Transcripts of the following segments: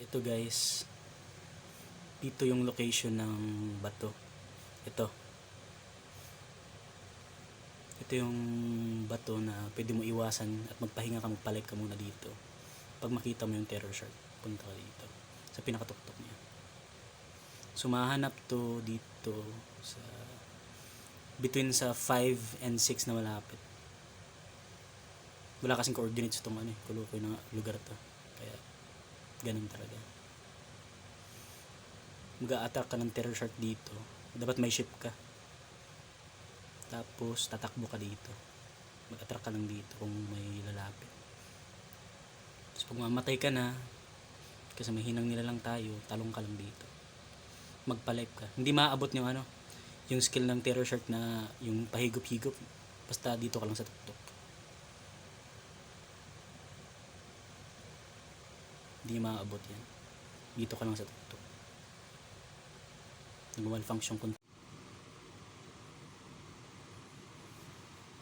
Ito guys, dito yung location ng bato. Ito yung bato na pwede mo iwasan at magpahinga ka, magpalit ka muna dito. Pag makita mo yung terror shark, punta ka dito sa pinakatuktok niya. Sumahanap to dito sa between sa 5 and 6 na malapit. Wala kasing coordinates itong kulukoy na lugar to, kaya ganun talaga. Mag-a-attract ka ng terror shark dito, dapat may ship ka, tapos tatakbo ka dito, mag-attract ka lang dito kung may lalapit. Tapos pag mamatay ka na, kasi mahinang nila lang tayo, talong ka lang dito, magpa-live ka. Hindi maaabot yung skill ng terror shark na yung pahigop-higop, basta dito ka lang sa tuktok. Hindi maaabot yan, dito ka lang sa tuktok. Nag-malfunction kung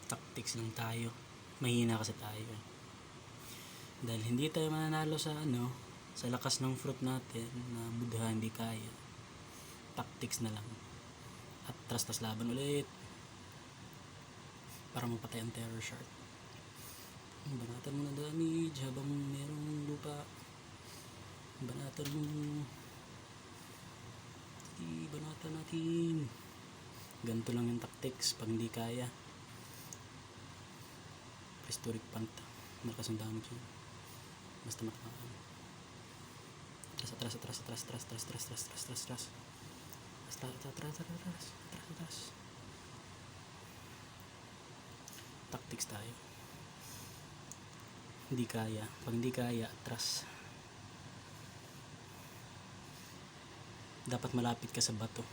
tactics lang tayo, mahina kasi tayo dahil hindi tayo mananalo sa sa lakas ng fruit natin na Buddha, hindi kaya. Tactics na lang at trust laban ulit para mapatay ang terror shark. Banatan mo na damage habang merong lupa, banatan mo, banatan natin. Ganito lang yung tactics pag hindi kaya. Prehistoric plant, malakas ang damage yun, basta matamaan. Atras. Tactics tayo. Hindi kaya, pag hindi kaya, atras. Dapat malapit ka sa bato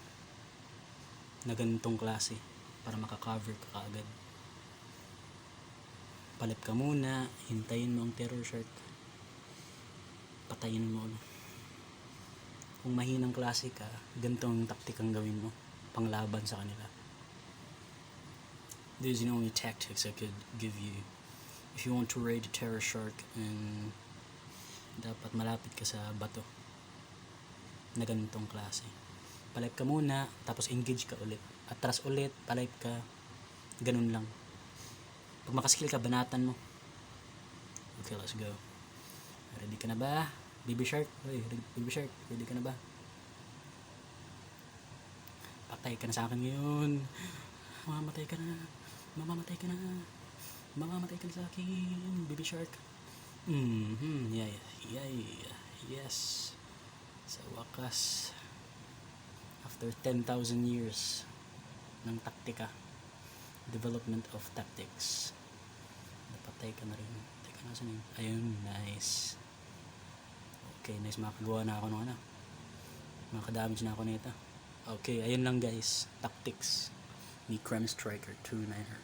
na ganitong klase para makakover ka kaagad. Palit ka muna, hintayin mo ang terror shark, patayin mo. Kung mahinang klase ka, ganitong taktik ang gawin mo panglaban sa kanila. These are the only tactics I could give you if you want to raid a terror shark, and dapat malapit ka sa bato na ganitong klase. Palive ka muna, tapos engage ka ulit, atras ulit, palive ka, ganun lang. Pag makaskill ka, banatan mo. Okay, let's go. Ready ka na ba, baby shark? Baby shark, ready ka na ba? Patay ka na sa akin ngayon. Mamamatay ka na sa akin, baby shark. Yes. Sa wakas, after 10,000 years ng taktika, development of tactics, napatay ka na rin. Teka, nasan yun? Ayun, nice. Okay, nice, makagawa na ako ng makadamage na ako nito. Okay, ayun lang guys, tactics ni Creme Striker 29er.